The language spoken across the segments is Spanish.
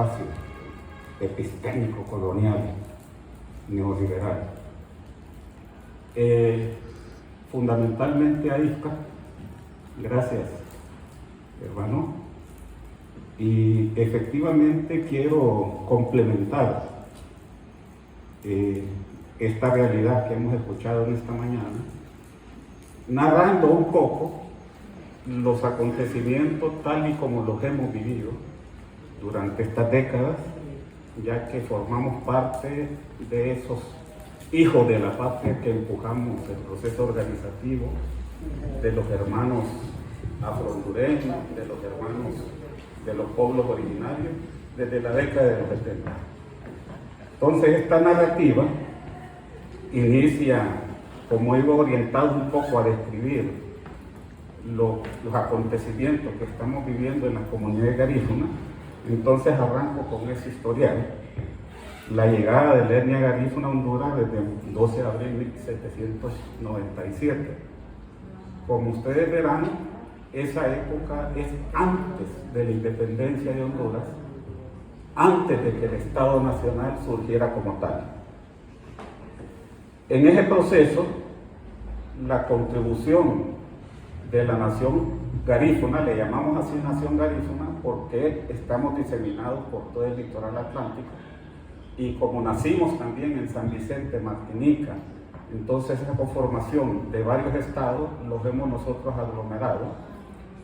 espacio epistémico, colonial, neoliberal. Fundamentalmente a IFCA, gracias hermano, y efectivamente quiero complementar esta realidad que hemos escuchado en esta mañana, narrando un poco los acontecimientos tal y como los hemos vivido durante estas décadas, ya que formamos parte de esos hijos de la patria que empujamos el proceso organizativo de los hermanos afro-hondureños, de los hermanos de los pueblos originarios, desde la década de los 70. Entonces esta narrativa inicia, como iba orientado un poco a describir los acontecimientos que estamos viviendo en las comunidades garífunas. Entonces arranco con ese historial. La llegada de la etnia garífuna a Honduras desde el 12 de abril de 1797. Como ustedes verán, esa época es antes de la independencia de Honduras, antes de que el Estado Nacional surgiera como tal. En ese proceso, la contribución de la nación garífuna, le llamamos así nación garífuna porque estamos diseminados por todo el litoral atlántico, y como nacimos también en San Vicente, Martinica, entonces esa conformación de varios estados los hemos nosotros aglomerado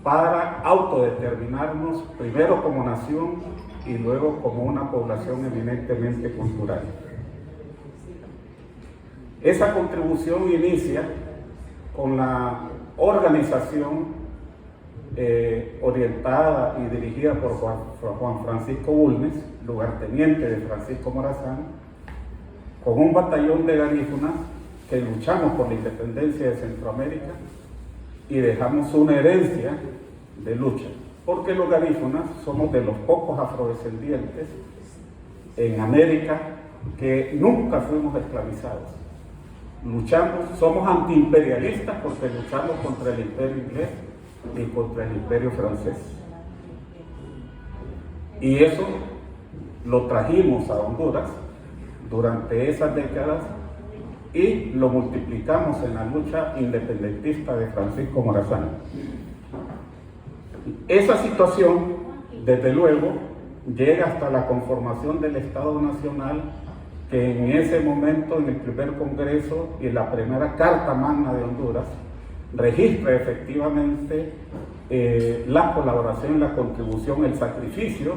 para autodeterminarnos primero como nación y luego como una población eminentemente cultural. Esa contribución inicia con la organización orientada y dirigida por Juan Francisco Bulnes, lugarteniente de Francisco Morazán, con un batallón de garífunas que luchamos por la independencia de Centroamérica y dejamos una herencia de lucha, porque los garífunas somos de los pocos afrodescendientes en América que nunca fuimos esclavizados. Luchamos, somos antiimperialistas porque luchamos contra el imperio inglés y contra el imperio francés. Y eso lo trajimos a Honduras durante esas décadas y lo multiplicamos en la lucha independentista de Francisco Morazán. Esa situación, desde luego, llega hasta la conformación del Estado Nacional, que en ese momento, en el primer Congreso y la primera Carta Magna de Honduras, registra efectivamente la colaboración, la contribución, el sacrificio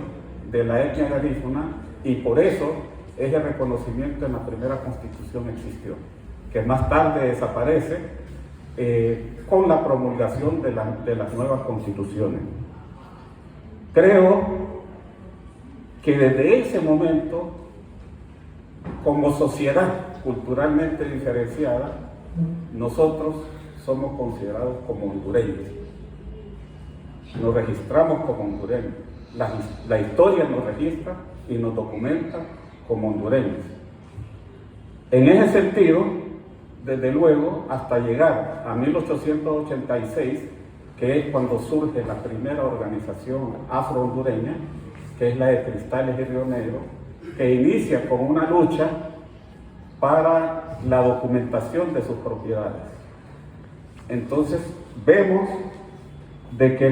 de la etnia garífuna, y por eso ese reconocimiento en la primera Constitución existió, que más tarde desaparece con la promulgación de las nuevas constituciones. Creo que desde ese momento, como sociedad culturalmente diferenciada, nosotros somos considerados como hondureños. Nos registramos como hondureños. La historia nos registra y nos documenta como hondureños. En ese sentido, desde luego, hasta llegar a 1886, que es cuando surge la primera organización afro-hondureña, que es la de Cristales y Río Negro, que inicia con una lucha para la documentación de sus propiedades. Entonces vemos de que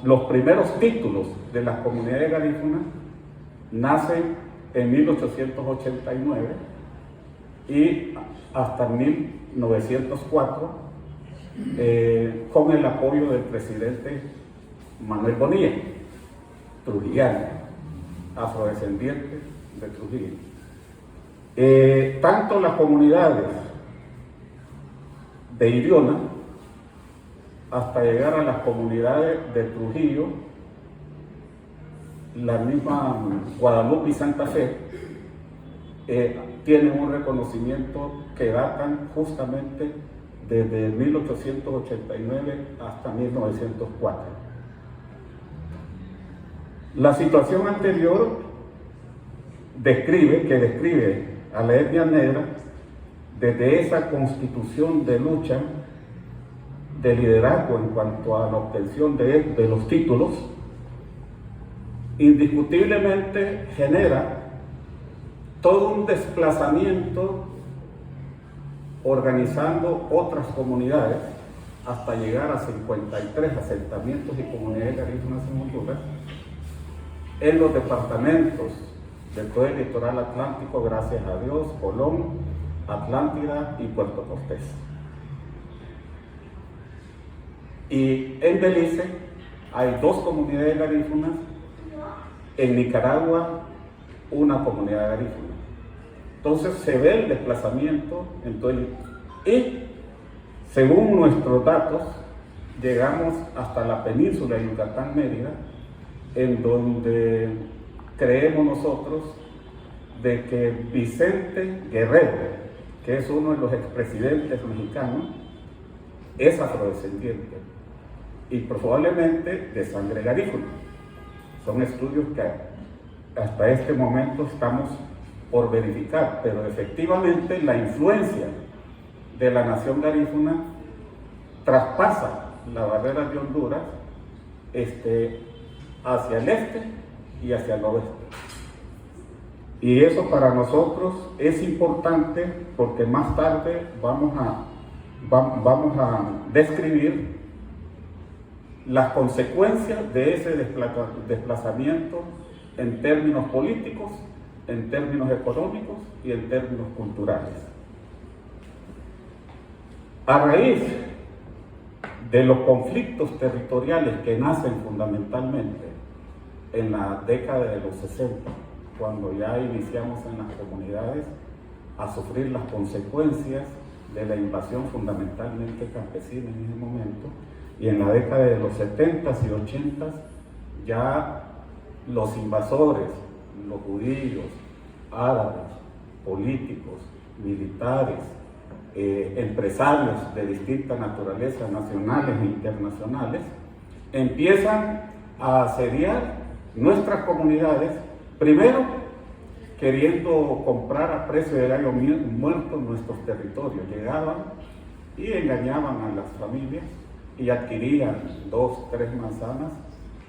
los primeros títulos de las comunidades garífunas nacen en 1889 y hasta 1904 con el apoyo del presidente Manuel Bonilla, trujillano, afrodescendiente de Trujillo. Tanto las comunidades de Iriona hasta llegar a las comunidades de Trujillo, la misma Guadalupe y Santa Fe, tienen un reconocimiento que datan justamente desde 1889 hasta 1904. La situación anterior describe a la etnia negra desde esa constitución de lucha, de liderazgo en cuanto a la obtención de los títulos, indiscutiblemente genera todo un desplazamiento organizando otras comunidades hasta llegar a 53 asentamientos y comunidades garífunas en Honduras en los departamentos de todo el litoral atlántico, gracias a Dios, Colón, Atlántida y Puerto Cortés. Y en Belice hay 2 comunidades garífunas, en Nicaragua una comunidad garífuna. Entonces se ve el desplazamiento en todo y según nuestros datos llegamos hasta la península de Yucatán, Mérida, en donde creemos nosotros de que Vicente Guerrero, que es uno de los expresidentes mexicanos, es afrodescendiente y probablemente de sangre garífuna. Son estudios que hasta este momento estamos por verificar, pero efectivamente la influencia de la nación garífuna traspasa la barrera de Honduras hacia el este y hacia el oeste. Y eso para nosotros es importante porque más tarde vamos a describir las consecuencias de ese desplazamiento en términos políticos, en términos económicos y en términos culturales. A raíz de los conflictos territoriales que nacen fundamentalmente en la década de los 60, cuando ya iniciamos en las comunidades a sufrir las consecuencias de la invasión fundamentalmente campesina en ese momento, y en la década de los 70s y 80s ya los invasores, los judíos, árabes, políticos, militares, empresarios de distintas naturalezas nacionales e internacionales, empiezan a asediar nuestras comunidades, primero queriendo comprar a precio de gallo muerto nuestros territorios. Llegaban y engañaban a las familias y adquirían 2, 3 manzanas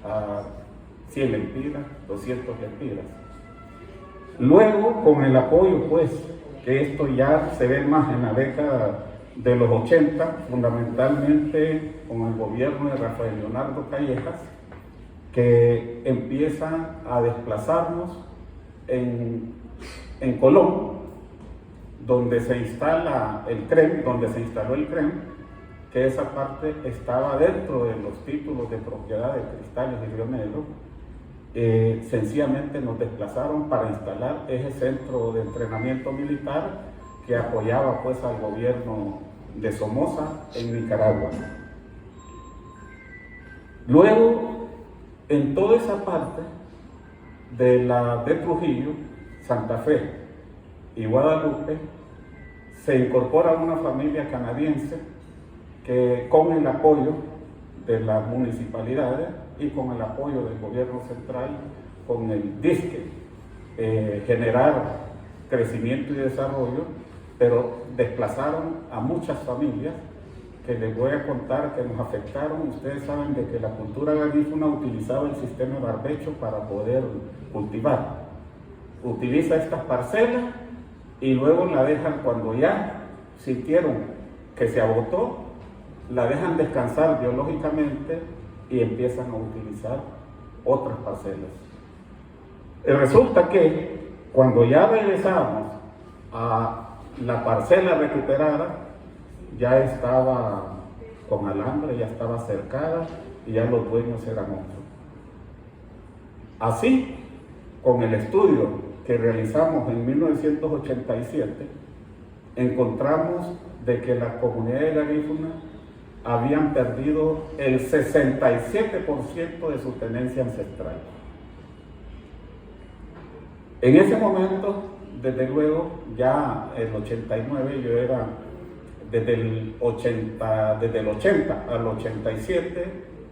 a 100 lempiras, 200 lempiras. Luego, con el apoyo, pues, que esto ya se ve más en la década de los 80, fundamentalmente con el gobierno de Rafael Leonardo Callejas, que empieza a desplazarnos en Colón, donde se instala el CREM, donde se instaló el CREM, que esa parte estaba dentro de los títulos de propiedad de Cristales y Río Negro. Sencillamente nos desplazaron para instalar ese centro de entrenamiento militar que apoyaba pues al gobierno de Somoza en Nicaragua. Luego, en toda esa parte de Trujillo, Santa Fe y Guadalupe, se incorpora una familia canadiense que, con el apoyo de las municipalidades y con el apoyo del gobierno central, con el disque generar crecimiento y desarrollo, pero desplazaron a muchas familias que les voy a contar que nos afectaron. Ustedes saben de que la cultura garífuna utilizaba el sistema de barbecho para poder cultivar. Utiliza estas parcelas y luego la dejan, cuando ya sintieron que se agotó, la dejan descansar biológicamente y empiezan a utilizar otras parcelas. Resulta que cuando ya regresamos a la parcela recuperada, ya estaba con alambre, ya estaba cercada y ya los dueños eran otros. Así, con el estudio que realizamos en 1987, encontramos de que las comunidades garífunas habían perdido el 67% de su tenencia ancestral. En ese momento, desde luego, ya el 89, yo era desde el 80 al 87,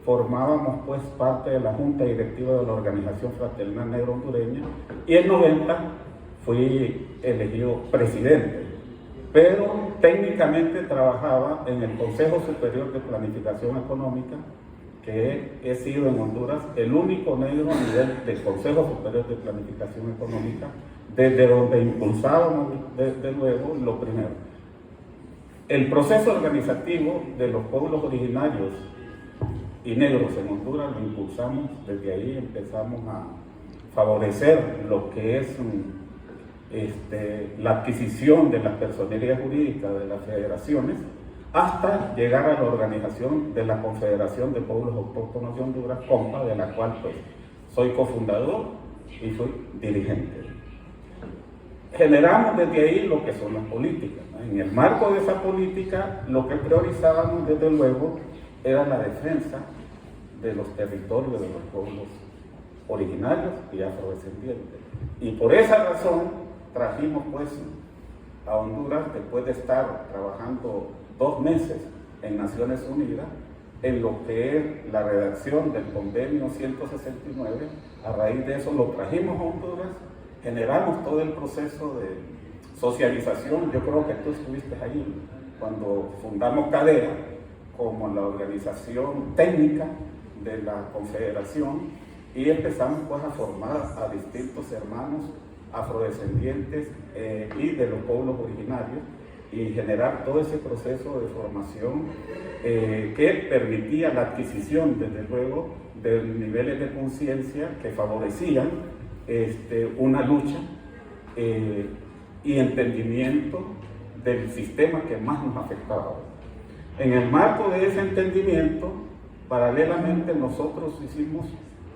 formábamos pues parte de la Junta Directiva de la Organización Fraternal Negro Hondureña, y en 90 fui elegido presidente, pero técnicamente trabajaba en el Consejo Superior de Planificación Económica que he sido en Honduras el único negro a nivel del Consejo Superior de Planificación Económica, desde donde impulsábamos, desde luego, lo primero. El proceso organizativo de los pueblos originarios y negros en Honduras lo impulsamos, desde ahí empezamos a favorecer lo que es la adquisición de las personerías jurídicas de las federaciones, hasta llegar a la organización de la Confederación de Pueblos Autóctonos de Honduras, COMPA, de la cual pues soy cofundador y soy dirigente. Generamos desde ahí lo que son las políticas, ¿no? En el marco de esa política, lo que priorizábamos desde luego era la defensa de los territorios de los pueblos originarios y afrodescendientes. Y por esa razón trajimos pues a Honduras, después de estar trabajando 2 meses en Naciones Unidas, en lo que es la redacción del convenio 169, a raíz de eso lo trajimos a Honduras, generamos todo el proceso de socialización. Yo creo que tú estuviste ahí cuando fundamos CADEA como la organización técnica de la Confederación, y empezamos pues a formar a distintos hermanos afrodescendientes y de los pueblos originarios, y generar todo ese proceso de formación que permitía la adquisición, desde luego, de niveles de conciencia que favorecían una lucha y entendimiento del sistema que más nos afectaba. En el marco de ese entendimiento, paralelamente nosotros hicimos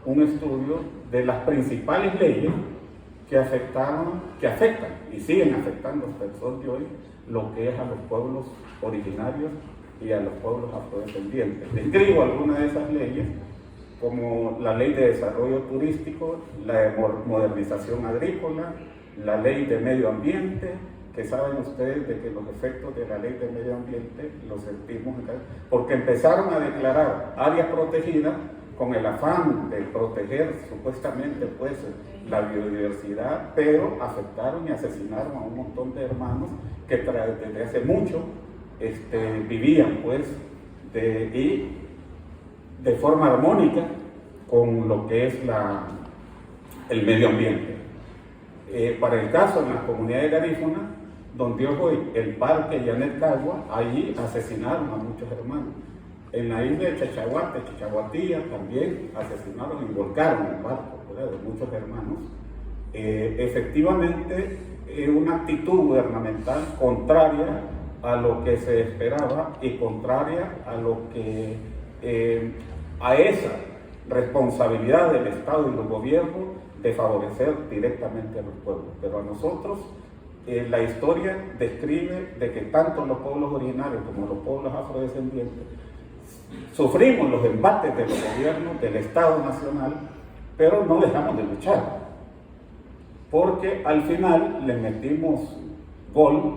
un estudio de las principales leyes que afectan y siguen afectando hasta el sol de hoy lo que es a los pueblos originarios y a los pueblos afrodescendientes. Describo algunas de esas leyes, como la Ley de Desarrollo Turístico, la de Modernización Agrícola, la Ley de Medio Ambiente, que saben ustedes de que los efectos de la Ley de Medio Ambiente los sentimos porque empezaron a declarar áreas protegidas con el afán de proteger supuestamente pues la biodiversidad, pero afectaron y asesinaron a un montón de hermanos que desde hace mucho vivían pues de forma armónica con lo que es el medio ambiente. Para el caso en la comunidad de Garífuna, donde hoy el parque Yanet Cagua, allí asesinaron a muchos hermanos. En la isla de Chachahuatía, también asesinaron y volcaron el barco, ¿verdad?, de muchos hermanos. Efectivamente, una actitud gubernamental contraria a lo que se esperaba y contraria a lo que a esa responsabilidad del Estado y los gobiernos de favorecer directamente a los pueblos. Pero a nosotros la historia describe de que tanto los pueblos originarios como los pueblos afrodescendientes sufrimos los embates de los gobiernos del Estado Nacional, pero no dejamos de luchar, porque al final le metimos gol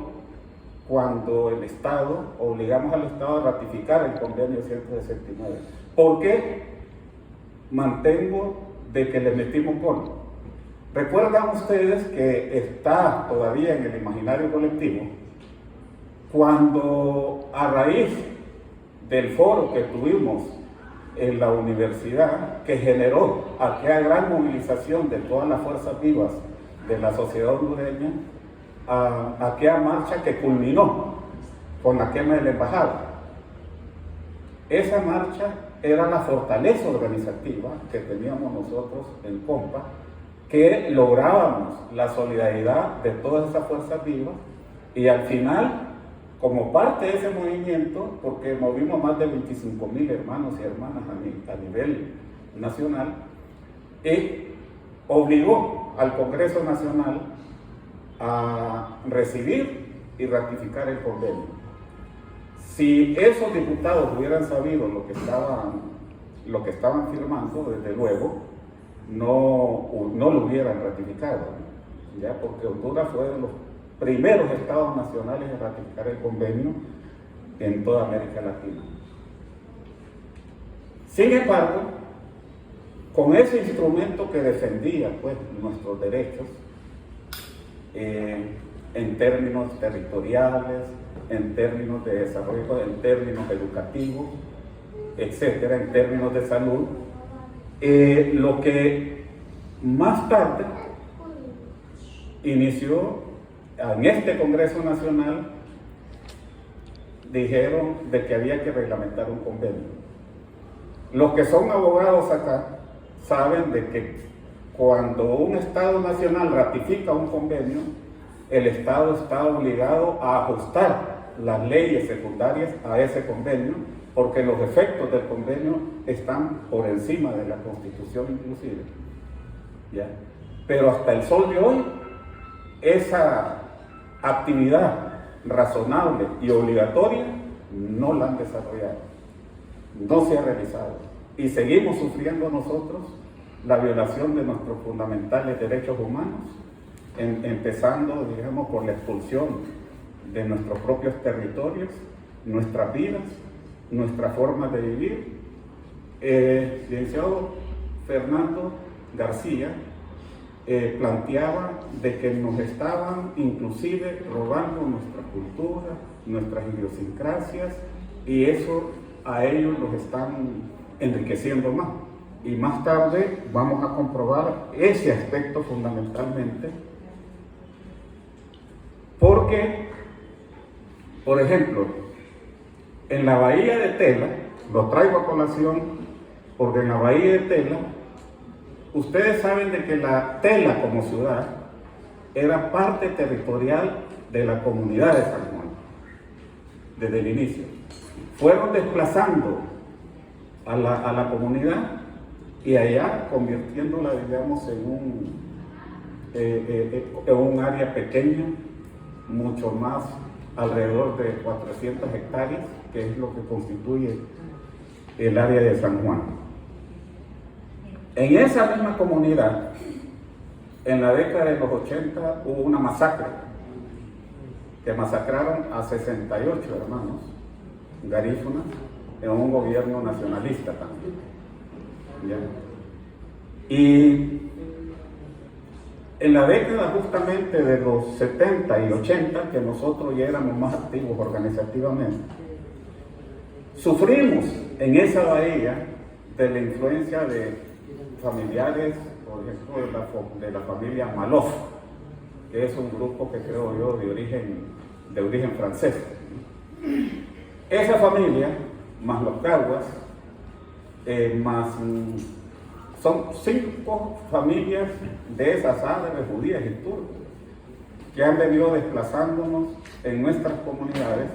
cuando el Estado, obligamos al Estado a ratificar el convenio 169. ¿Por qué mantengo de que le metimos gol? ¿Recuerdan ustedes que está todavía en el imaginario colectivo cuando, a raíz del foro que tuvimos en la universidad, que generó aquella gran movilización de todas las fuerzas vivas de la sociedad hondureña, aquella marcha que culminó con la quema de la embajada? Esa marcha era la fortaleza organizativa que teníamos nosotros en COMPA, que lográbamos la solidaridad de todas esas fuerzas vivas, y al final, como parte de ese movimiento, porque movimos más de 25,000 hermanos y hermanas a nivel nacional, y obligó al Congreso Nacional a recibir y ratificar el convenio. Si esos diputados hubieran sabido lo que estaban firmando, desde luego, no lo hubieran ratificado, ¿ya? Porque Honduras fue de los primeros estados nacionales en ratificar el convenio en toda América Latina. Sin embargo, con ese instrumento que defendía pues nuestros derechos en términos territoriales, en términos de desarrollo, en términos educativos, etcétera, en términos de salud. Lo que más tarde inició en este Congreso Nacional, dijeron de que había que reglamentar un convenio. Los que son abogados acá saben de que cuando un Estado nacional ratifica un convenio, el Estado está obligado a ajustar las leyes secundarias a ese convenio, porque los efectos del convenio están por encima de la Constitución inclusive. ¿Ya? Pero hasta el sol de hoy, esa actividad razonable y obligatoria no la han desarrollado, no se ha realizado, y seguimos sufriendo nosotros la violación de nuestros fundamentales derechos humanos, empezando, digamos, por la expulsión de nuestros propios territorios, nuestras vidas, nuestra forma de vivir. Licenciado Fernando García planteaba de que nos estaban inclusive robando nuestra cultura, nuestras idiosincrasias, y eso a ellos los están enriqueciendo más. Y más tarde vamos a comprobar ese aspecto fundamentalmente, porque, por ejemplo, en la bahía de Tela, lo traigo a colación porque en la bahía de Tela, ustedes saben de que la Tela como ciudad era parte territorial de la comunidad de San Juan, desde el inicio. Fueron desplazando a la comunidad y allá convirtiéndola, digamos, en un área pequeña, mucho más, alrededor de 400 hectáreas, que es lo que constituye el área de San Juan. En esa misma comunidad, en la década de los 80, hubo una masacre, que masacraron a 68 hermanos garífunas en un gobierno nacionalista también. ¿Ya? Y en la década justamente de los 70 y 80, que nosotros ya éramos más activos organizativamente, sufrimos en esa bahía de la influencia de familiares, por ejemplo, de la familia Maloff, que es un grupo que creo yo de origen francés. Esa familia, más los Caguas, son 5 familias de esas árabes, judías y turcas que han venido desplazándonos en nuestras comunidades,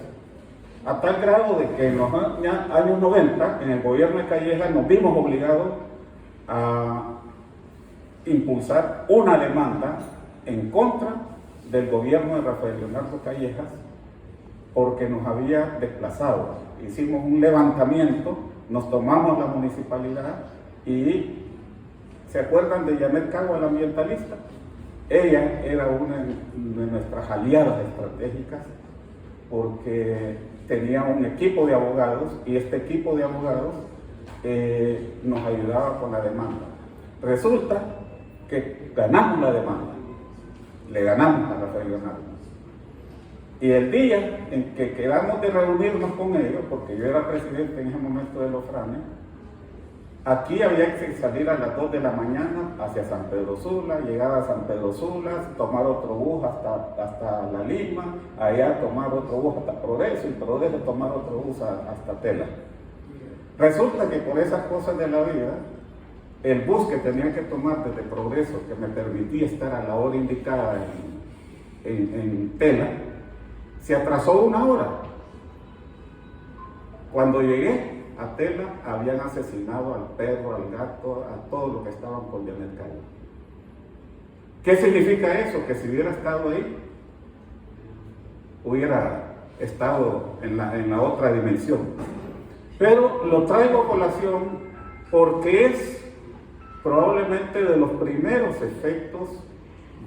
a tal grado de que en los años 90, en el gobierno de Callejas, nos vimos obligados a impulsar una demanda en contra del gobierno de Rafael Leonardo Callejas, porque nos había desplazado. Hicimos un levantamiento, nos tomamos la municipalidad y ¿se acuerdan de Yanet Cagua, la ambientalista? Ella era una de nuestras aliadas estratégicas porque tenía un equipo de abogados y este equipo de abogados nos ayudaba con la demanda. Resulta que ganamos la demanda, le ganamos a Rafael Leonardo. Y el día en que quedamos de reunirnos con ellos, porque yo era presidente en ese momento de los Franes, aquí había que salir a las 2 de la mañana hacia San Pedro Sula, llegar a San Pedro Sula, tomar otro bus hasta La Lima, allá tomar otro bus hasta Progreso, y Progreso tomar otro bus hasta Tela. Resulta que por esas cosas de la vida, el bus que tenía que tomar desde Progreso, que me permitía estar a la hora indicada en Tela, se atrasó 1 hora. Cuando llegué a Tela, habían asesinado al perro, al gato, a todo lo que estaban con Yanet Cagua. ¿Qué significa eso? Que si hubiera estado ahí, hubiera estado en la otra dimensión. Pero lo traigo a colación porque es probablemente de los primeros efectos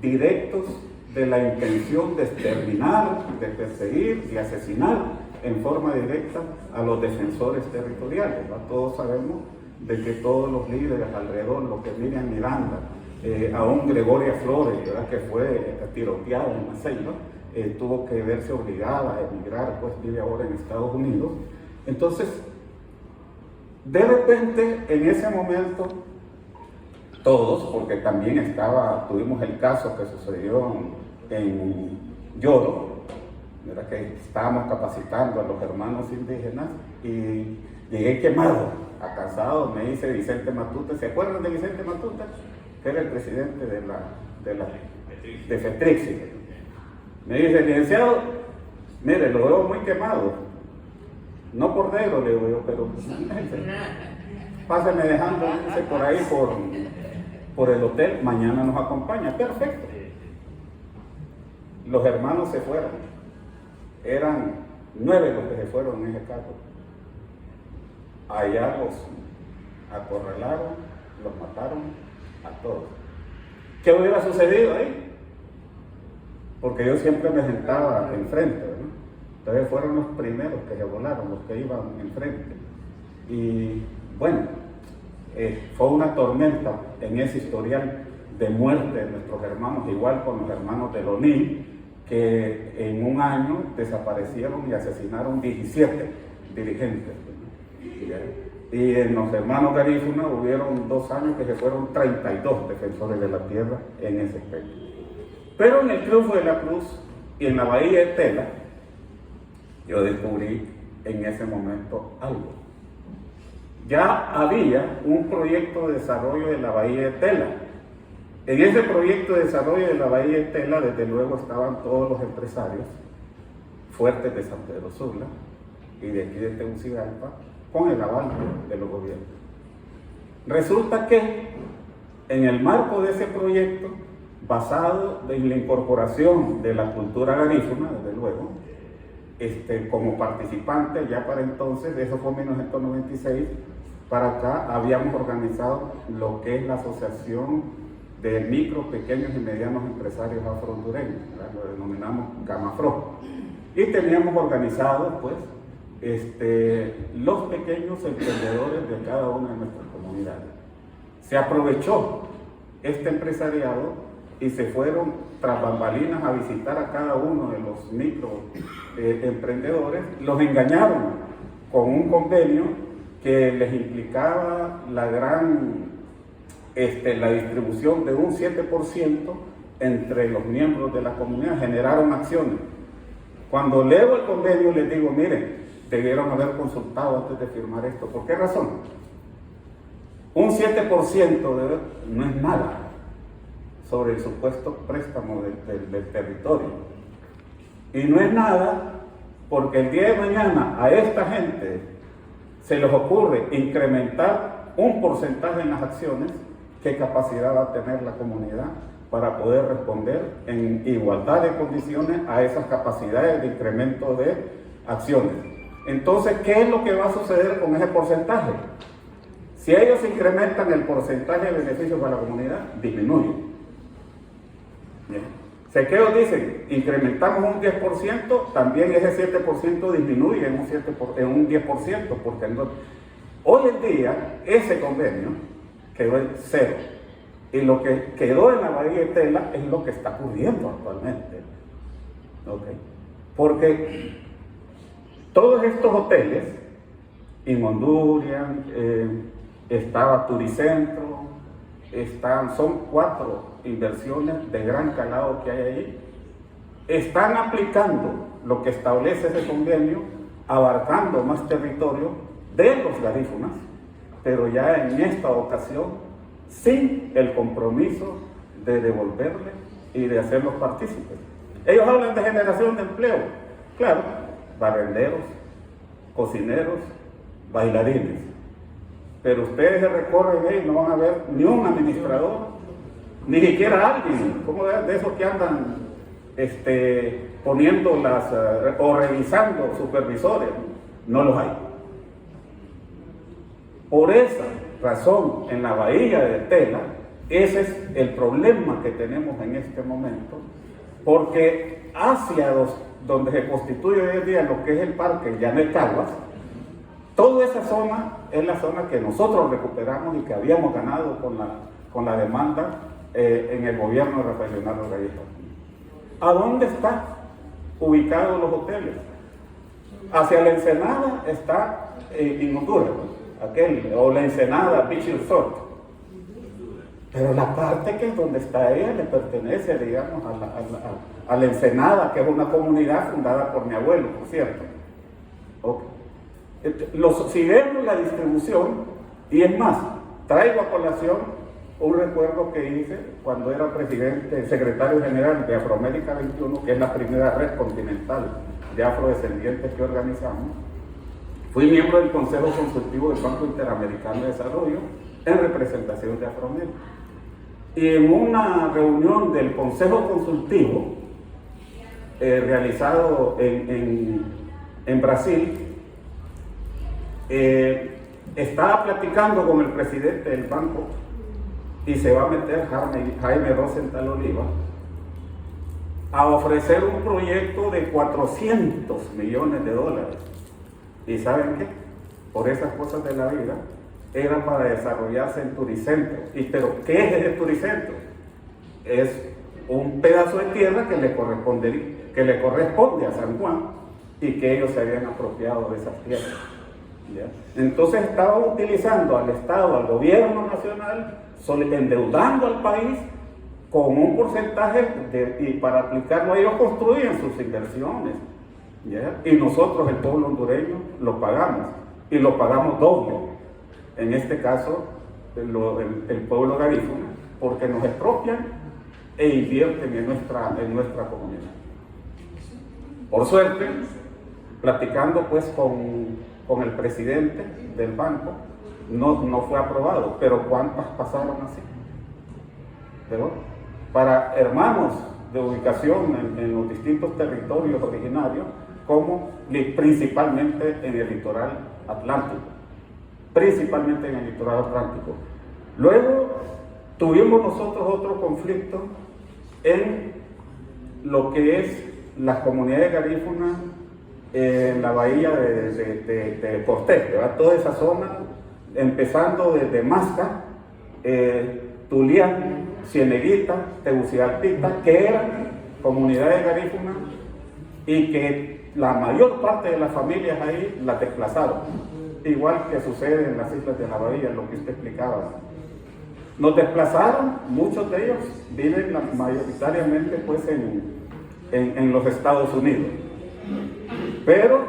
directos de la intención de exterminar, de perseguir y asesinar en forma directa a los defensores territoriales, ¿no? Todos sabemos de que todos los líderes alrededor, lo que Miriam Miranda, aún Gregoria Flores, ¿verdad?, que fue tiroteada en la selva, tuvo que verse obligada a emigrar, pues vive ahora en Estados Unidos. Entonces, De repente, en ese momento, todos, porque también tuvimos el caso que sucedió en Yoro, ¿verdad? Que estábamos capacitando a los hermanos indígenas y llegué quemado, acasado, me dice Vicente Matute. ¿Se acuerdan de Vicente Matute? Que era el presidente de FETRIXI. Me dice, licenciado, mire, lo veo muy quemado, no por negro, le digo yo, pero pásame dejando por ahí por el hotel, mañana nos acompaña. Perfecto. Los hermanos se fueron, eran 9 los que se fueron en ese carro. Allá los acorralaron, los mataron a todos. ¿Qué hubiera sucedido ahí? Porque yo siempre me sentaba enfrente, ¿no? Entonces fueron los primeros que se volaron, los que iban enfrente. Y bueno, fue una tormenta en ese historial de muerte de nuestros hermanos, igual con los hermanos de Loní, que en un año desaparecieron y asesinaron 17 dirigentes. Y en los hermanos Garífuna hubieron 2 años que se fueron 32 defensores de la tierra en ese aspecto. Pero en el Triunfo de la Cruz y en la Bahía de Tela, yo descubrí en ese momento algo. Ya había un proyecto de desarrollo de la Bahía de Tela. En ese proyecto de desarrollo de la Bahía de Tela, desde luego estaban todos los empresarios fuertes de San Pedro Sula y de aquí de Tegucigalpa, con el aval de los gobiernos. Resulta que en el marco de ese proyecto, basado en la incorporación de la cultura garífuna, desde luego, como participante, ya para entonces, eso fue en 1996, para acá habíamos organizado lo que es la Asociación de Micro, Pequeños y Medianos Empresarios Afro-Hondureños, lo denominamos GAMAFRO, y teníamos organizados pues los pequeños emprendedores de cada una de nuestras comunidades. Se aprovechó este empresariado y se fueron tras bambalinas a visitar a cada uno de los micro emprendedores, los engañaron con un convenio que les implicaba la distribución de un 7% entre los miembros de la comunidad. Generaron acciones. Cuando leo el convenio les digo, miren, debieron haber consultado antes de firmar esto. ¿Por qué razón? Un 7% no es nada sobre el supuesto préstamo del territorio. Y no es nada porque el día de mañana a esta gente se les ocurre incrementar un porcentaje en las acciones. ¿Qué capacidad va a tener la comunidad para poder responder en igualdad de condiciones a esas capacidades de incremento de acciones? Entonces, ¿qué es lo que va a suceder con ese porcentaje? Si ellos incrementan el porcentaje de beneficios para la comunidad, disminuye. Bien. Si ellos dicen, incrementamos un 10%, también ese 7% disminuye en un 10%, porque hoy en día ese convenio quedó en 0. Y lo que quedó en la Bahía de Tela es lo que está ocurriendo actualmente. ¿Okay? Porque todos estos hoteles, Inmondurian, estaba Turicentro, son 4 inversiones de gran calado que hay ahí, están aplicando lo que establece ese convenio, abarcando más territorio de los garífunas, pero ya en esta ocasión sin el compromiso de devolverle y de hacerlos partícipes. Ellos hablan de generación de empleo, claro, barrenderos, cocineros, bailarines, pero ustedes se recorren ahí, no van a ver ni un administrador, ni siquiera alguien, como de esos que andan poniendo o revisando supervisores, no los hay. Por esa razón, en la Bahía de Tela, ese es el problema que tenemos en este momento, porque hacia donde se constituye hoy en día lo que es el parque Llané Caguas, toda esa zona es la zona que nosotros recuperamos y que habíamos ganado con la demanda en el gobierno de Rafael Leonardo Gallegos. ¿A dónde están ubicados los hoteles? Hacia la Ensenada está Inmondurian, o la Ensenada, Beach Resort. Pero la parte que es donde está ella le pertenece, digamos, a la Ensenada, que es una comunidad fundada por mi abuelo, por cierto. Okay. Si vemos la distribución, y es más, traigo a colación un recuerdo que hice cuando era presidente, secretario general de Afroamérica 21, que es la primera red continental de afrodescendientes que organizamos. Fui miembro del Consejo Consultivo del Banco Interamericano de Desarrollo en representación de Afroamérica. Y en una reunión del Consejo Consultivo realizado en Brasil, estaba platicando con el presidente del banco y se va a meter Jaime Rosenthal Oliva a ofrecer un proyecto de 400 millones de dólares. ¿Y saben qué? Por esas cosas de la vida, era para desarrollarse en Turicentro. ¿Pero qué es el Turicentro? Es un pedazo de tierra que le corresponde a San Juan y que ellos se habían apropiado de esas tierras. ¿Ya? Entonces estaban utilizando al Estado, al gobierno nacional, endeudando al país con un porcentaje y para aplicarlo ellos construían sus inversiones. ¿Ya? Y nosotros, el pueblo hondureño, lo pagamos y lo pagamos doble. En este caso, el pueblo garífuna, porque nos expropian e invierten en nuestra comunidad. Por suerte, platicando pues con el presidente del banco, no fue aprobado, pero ¿cuántas pasaron así? Pero para hermanos de ubicación en los distintos territorios originarios, como principalmente en el litoral atlántico. Principalmente en el litoral atlántico. Luego tuvimos nosotros otro conflicto en lo que es las comunidades garífunas en la bahía de Cortés, ¿verdad? Toda esa zona, empezando desde Masca, Tulián, Cieneguita, Tegucigalpita, que eran comunidades garífunas y que la mayor parte de las familias ahí las desplazaron, igual que sucede en las islas de la bahía, lo que usted explicaba. Nos desplazaron, muchos de ellos viven mayoritariamente pues en los Estados Unidos. Pero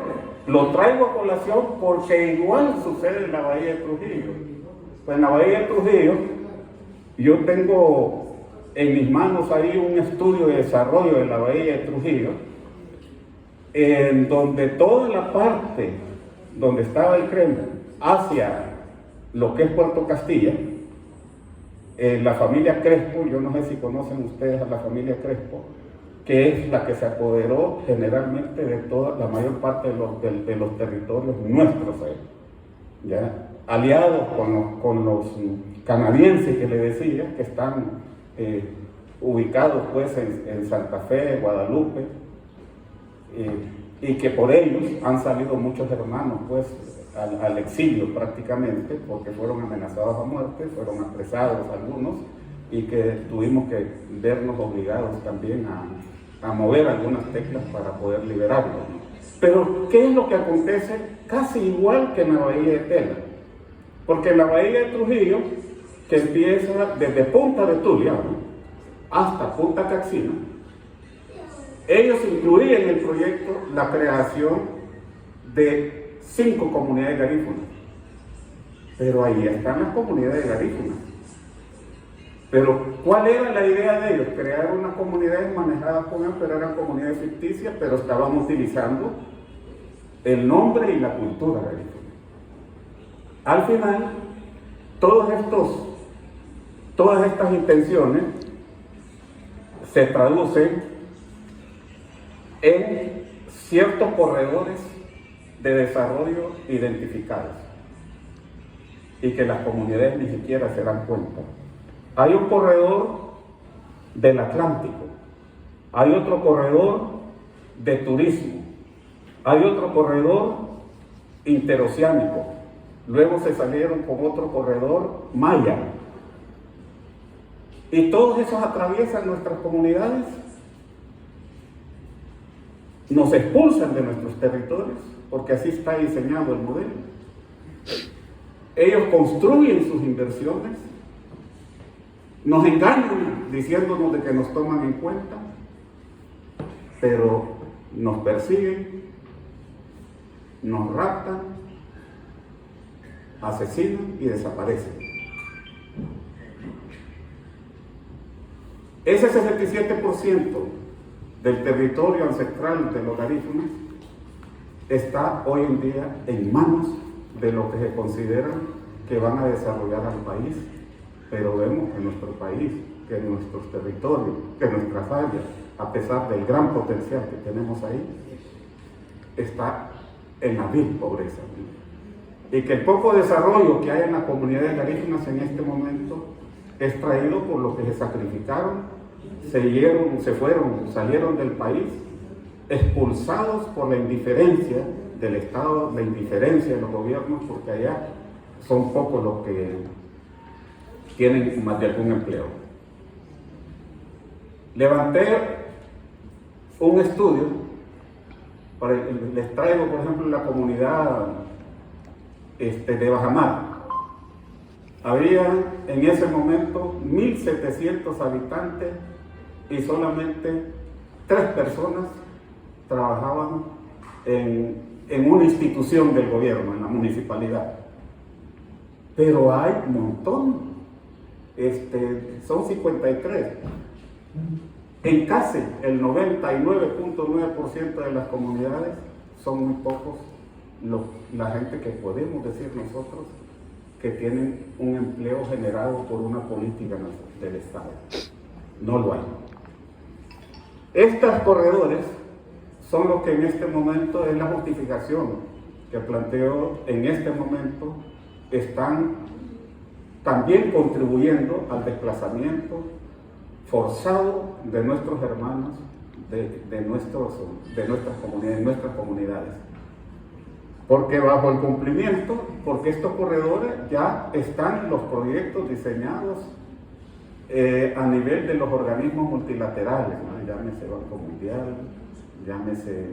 lo traigo a colación porque igual sucede en la bahía de Trujillo. Pues en la bahía de Trujillo yo tengo en mis manos ahí un estudio de desarrollo de la bahía de Trujillo, en donde toda la parte donde estaba el Kremlin hacia lo que es Puerto Castilla, la familia Crespo, yo no sé si conocen ustedes a la familia Crespo, que es la que se apoderó generalmente de toda la mayor parte de los territorios nuestros, ¿ya? Aliados con los canadienses que le decía, que están ubicados pues en Santa Fe, Guadalupe, y que por ellos han salido muchos hermanos pues al exilio prácticamente, porque fueron amenazados a muerte, fueron apresados algunos, y que tuvimos que vernos obligados también a mover algunas teclas para poder liberarlos. Pero ¿qué es lo que acontece? Casi igual que en la bahía de Tela, porque en la bahía de Trujillo, que empieza desde Punta de Tulia hasta Punta Caxina, ellos incluían en el proyecto la creación de 5 comunidades garífunas. Pero ahí están las comunidades garífunas. Pero ¿cuál era la idea de ellos? Crear unas comunidades manejadas con él, pero eran comunidades ficticias, pero estaban utilizando el nombre y la cultura garífuna. Al final, todas estas intenciones se traducen en ciertos corredores de desarrollo identificados y que las comunidades ni siquiera se dan cuenta. Hay un corredor del Atlántico, hay otro corredor de turismo, hay otro corredor interoceánico, luego se salieron con otro corredor maya, y todos esos atraviesan nuestras comunidades, nos expulsan de nuestros territorios, porque así está diseñado el modelo. Ellos construyen sus inversiones, nos engañan diciéndonos de que nos toman en cuenta, pero nos persiguen, nos raptan, asesinan y desaparecen. Ese 67% del territorio ancestral de los garífunas está hoy en día en manos de lo que se consideran que van a desarrollar al país, pero vemos que nuestro país, que nuestros territorios, que nuestras áreas, a pesar del gran potencial que tenemos ahí, está en la vil pobreza. Y que el poco desarrollo que hay en las comunidades garífunas en este momento es traído por los que se sacrificaron, salieron del país, expulsados por la indiferencia del Estado, la indiferencia de los gobiernos, porque allá son pocos los que tienen más de algún empleo. Levanté un estudio, les traigo por ejemplo la comunidad de Bajamar. Había en ese momento 1.700 habitantes y solamente 3 personas trabajaban en una institución del gobierno, en la municipalidad. Pero hay un montón, son 53. En casi el 99.9% de las comunidades son muy pocos la gente que podemos decir nosotros que tienen un empleo generado por una política del Estado. No lo hay. Estos corredores son los que en este momento, es la justificación que planteo en este momento, están también contribuyendo al desplazamiento forzado de nuestros hermanos, de nuestras comunidades. Porque bajo el cumplimiento, porque estos corredores ya están los proyectos diseñados a nivel de los organismos multilaterales, ¿no? Llámese Banco Mundial, llámese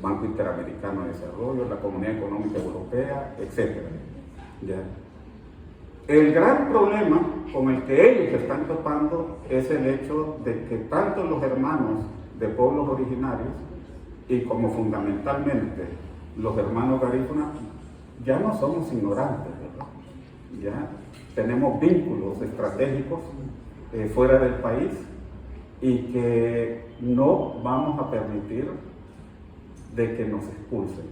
Banco Interamericano de Desarrollo, la Comunidad Económica Europea, etc. ¿Ya? El gran problema con el que ellos se están topando es el hecho de que tanto los hermanos de pueblos originarios y como fundamentalmente los hermanos garífunas ya no somos ignorantes, ¿verdad? Ya tenemos vínculos estratégicos fuera del país y que no vamos a permitir de que nos expulsen.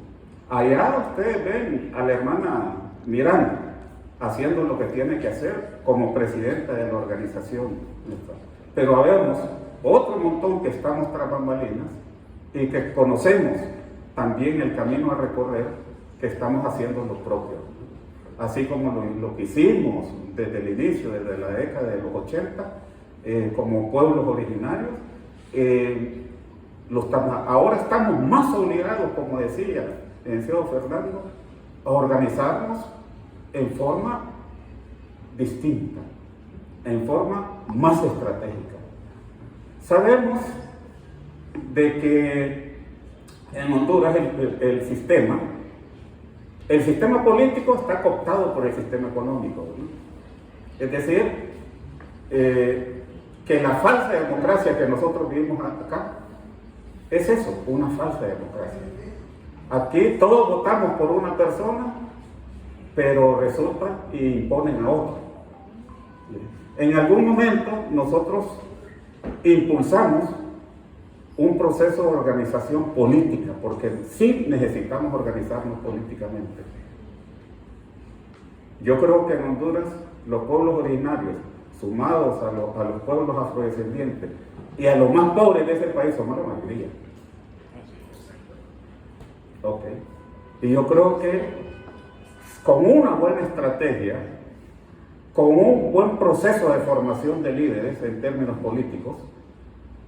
Allá ustedes ven a la hermana Miranda haciendo lo que tiene que hacer como presidenta de la organización, pero habemos otro montón que estamos tras bambalinas y que conocemos también el camino a recorrer, que estamos haciendo lo propio. Así como lo que hicimos desde el inicio, desde la década de los 80, como pueblos originarios, ahora estamos más obligados, como decía el licenciado Fernando, a organizarnos en forma distinta, en forma más estratégica. Sabemos de que en Honduras el sistema político está cooptado por el sistema económico, ¿no? Es decir, que la falsa democracia que nosotros vivimos acá es eso, una falsa democracia. Aquí todos votamos por una persona, pero resulta y imponen a otro. En algún momento nosotros impulsamos un proceso de organización política, porque sí necesitamos organizarnos políticamente. Yo creo que en Honduras los pueblos originarios, sumados a los pueblos afrodescendientes y a los más pobres de ese país, somos la mayoría. Okay. Y yo creo que con una buena estrategia, con un buen proceso de formación de líderes en términos políticos,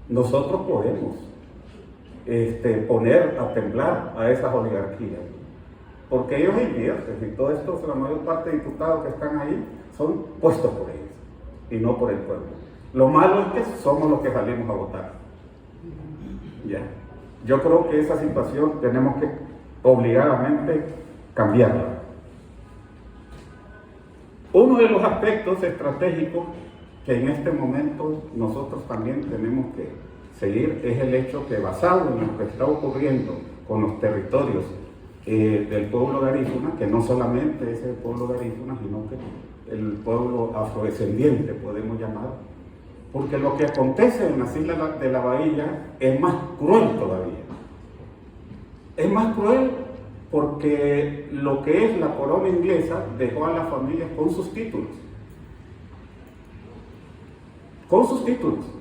nosotros podemos poner a temblar a esas oligarquías, porque ellos invierten y todo esto, la mayor parte de diputados que están ahí son puestos por ellos y no por el pueblo. Lo malo es que somos los que salimos a votar. Ya. Yo creo que esa situación tenemos que obligadamente cambiarla. Uno de los aspectos estratégicos que en este momento nosotros también tenemos que seguir es el hecho que, basado en lo que está ocurriendo con los territorios del pueblo garífuna, que no solamente es el pueblo garífuna, sino que el pueblo afrodescendiente, podemos llamar, porque lo que acontece en las Islas de la Bahía es más cruel todavía. Es más cruel porque lo que es la corona inglesa dejó a las familias con sus títulos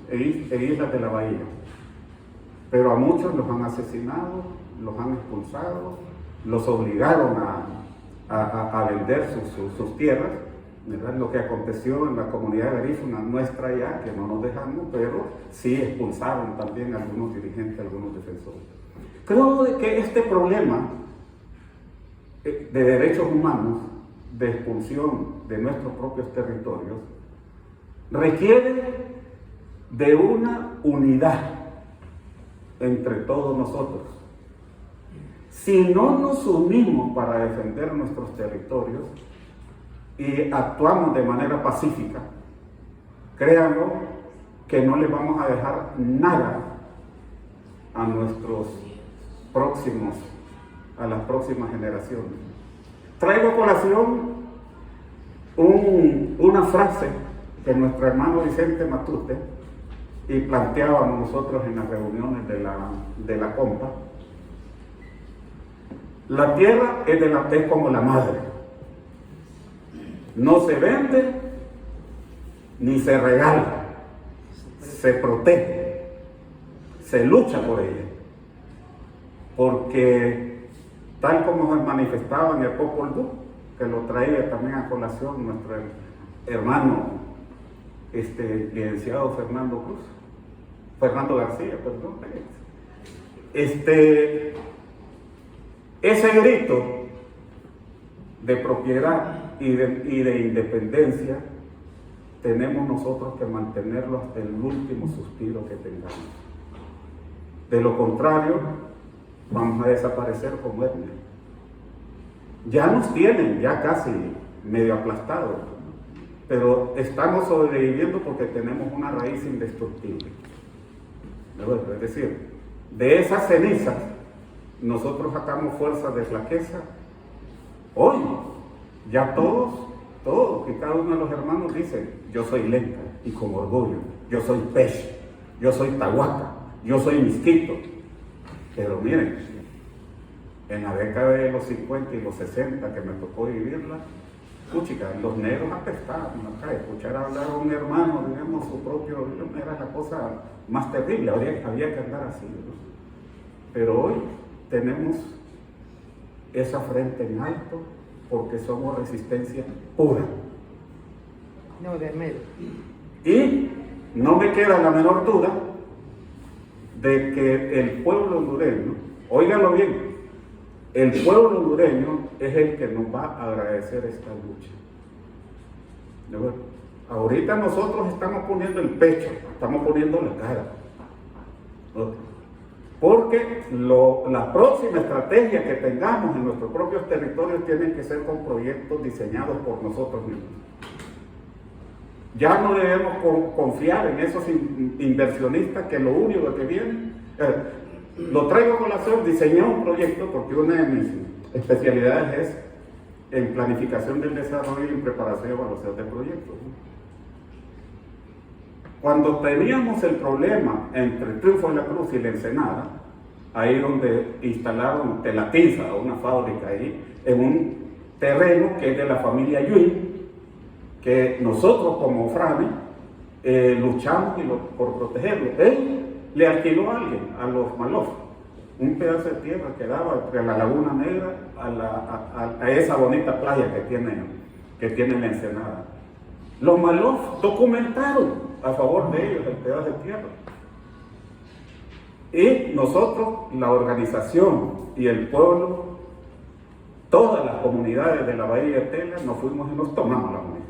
en Islas de la Bahía, pero a muchos los han asesinado, los han expulsado, los obligaron a vender sus tierras, ¿verdad? Lo que aconteció en la comunidad garífuna nuestra allá, que no nos dejamos, pero sí expulsaron también a algunos dirigentes, a algunos defensores. Creo que este problema de derechos humanos, de expulsión de nuestros propios territorios, requiere de una unidad entre todos nosotros. Si no nos unimos para defender nuestros territorios y actuamos de manera pacífica, créanlo que no les vamos a dejar nada a las próximas generaciones. Traigo a colación una frase que nuestro hermano Vicente Matute y planteábamos nosotros en las reuniones de la compa. La tierra es como la madre, no se vende ni se regala, se protege, se lucha por ella, porque tal como se manifestaba en el Popol Vuh, que lo traía también a colación nuestro hermano licenciado Fernando García, perdón. Ese grito de propiedad y de independencia tenemos nosotros que mantenerlo hasta el último suspiro que tengamos. De lo contrario, vamos a desaparecer como etnia. Ya nos tienen, ya casi medio aplastados, pero estamos sobreviviendo porque tenemos una raíz indestructible. Es decir, de esas cenizas nosotros sacamos fuerzas de flaqueza. Hoy, ya todos, y cada uno de los hermanos dicen, yo soy lenca, y con orgullo, yo soy peche, yo soy tahuaca, yo soy misquito. Pero miren, en la década de los 50 y los 60 que me tocó vivirla, puchica, los negros apestaban acá, escuchar hablar a un hermano, digamos, su propio, era la cosa más terrible, había que andar así, ¿no? Pero hoy tenemos esa frente en alto porque somos resistencia pura. No, de medio. Y no me queda la menor duda de que el pueblo hondureño, óiganlo bien, el pueblo hondureño es el que nos va a agradecer esta lucha. Ahorita nosotros estamos poniendo el pecho, estamos poniendo la cara. Porque la próxima estrategia que tengamos en nuestros propios territorios tienen que ser con proyectos diseñados por nosotros mismos. Ya no debemos confiar en esos inversionistas que lo único que vienen, lo traigo a colación, diseñé un proyecto porque una de mis especialidades es en planificación del desarrollo y en preparación y evaluación de proyectos. Cuando teníamos el problema entre Triunfo de la Cruz y La Ensenada, ahí donde instalaron Telatiza, una fábrica ahí, en un terreno que es de la familia Yui, que nosotros como FRAME luchamos por protegerlo. Él le alquiló a alguien, a los Malof, un pedazo de tierra que daba entre la Laguna Negra a esa bonita playa que tiene La Ensenada. Los Malof documentaron a favor de ellos el pedazo de tierra. Y nosotros, la organización y el pueblo, todas las comunidades de la Bahía de Tela, nos fuimos y nos tomamos la municipalidad.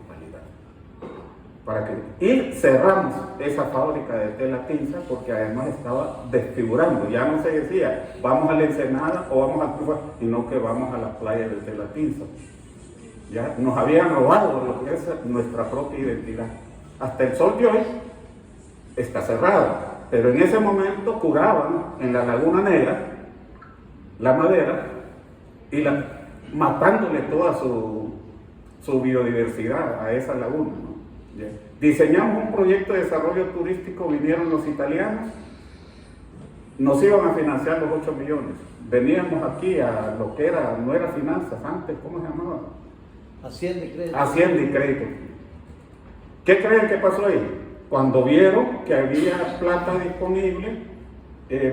Y cerramos esa fábrica de tela tinza porque además estaba desfigurando. Ya no se decía, vamos a La Ensenada o vamos al Cuba, sino que vamos a las playas de tela tinza. Ya nos habían robado lo que es nuestra propia identidad. Hasta el sol de hoy está cerrada, pero en ese momento curaban en la Laguna Negra la madera y matándole toda su biodiversidad a esa laguna, ¿no? ¿Ya? Diseñamos un proyecto de desarrollo turístico, vinieron los italianos, nos iban a financiar los 8 millones. Veníamos aquí a lo que era, no era finanzas antes, ¿cómo se llamaba? Hacienda y crédito. Hacienda y crédito. ¿Qué creen que pasó ahí? Cuando vieron que había plata disponible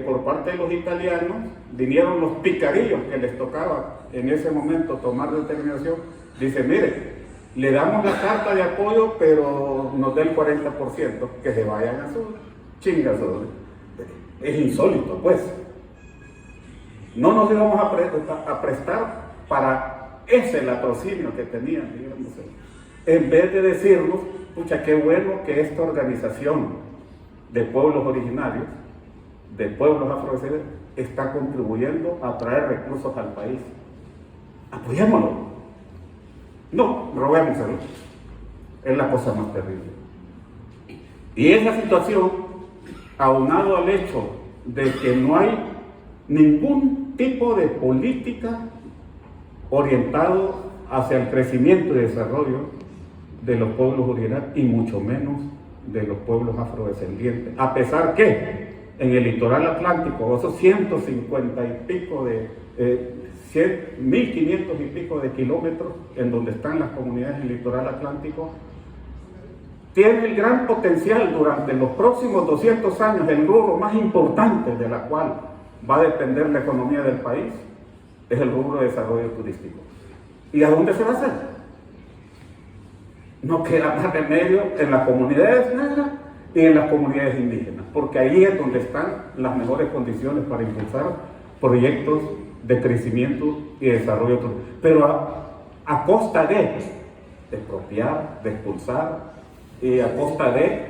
por parte de los italianos, vinieron los picarillos que les tocaba en ese momento tomar determinación. Dice, mire, le damos la carta de apoyo, pero nos da el 40%, que se vayan a su chingazo. Es insólito, pues. No nos íbamos a prestar para ese latrocinio que tenían, digamos. En vez de decirnos, pucha, qué bueno que esta organización de pueblos originarios, de pueblos afrodescendientes, está contribuyendo a traer recursos al país. Apoyémoslo. No, robémoselo. Es la cosa más terrible. Y esa situación, aunado al hecho de que no hay ningún tipo de política orientado hacia el crecimiento y desarrollo de los pueblos originarios y mucho menos de los pueblos afrodescendientes, a pesar que en el litoral atlántico, esos 150 y pico de 1500 y pico de kilómetros en donde están las comunidades del litoral atlántico, tiene el gran potencial durante los próximos 200 años. El rubro más importante de la cual va a depender la economía del país es el rubro de desarrollo turístico. ¿Y a dónde se va a hacer? No queda más remedio en las comunidades negras y en las comunidades indígenas, porque ahí es donde están las mejores condiciones para impulsar proyectos de crecimiento y desarrollo turístico. Pero a costa de expropiar, de expulsar, y a costa de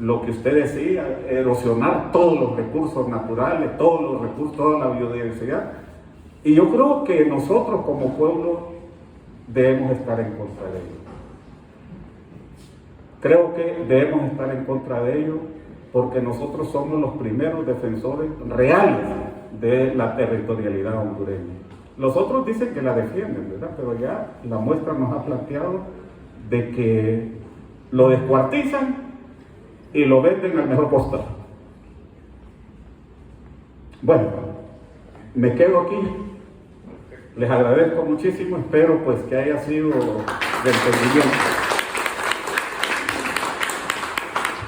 lo que usted decía, erosionar todos los recursos naturales, todos los recursos, toda la biodiversidad. Y yo creo que nosotros como pueblo debemos estar en contra de ello. Creo que debemos estar en contra de ello porque nosotros somos los primeros defensores reales de la territorialidad hondureña. Los otros dicen que la defienden, ¿verdad? Pero ya la muestra nos ha planteado de que lo descuartizan y lo venden al mejor postor. Bueno, me quedo aquí. Les agradezco muchísimo, espero pues que haya sido de entendimiento.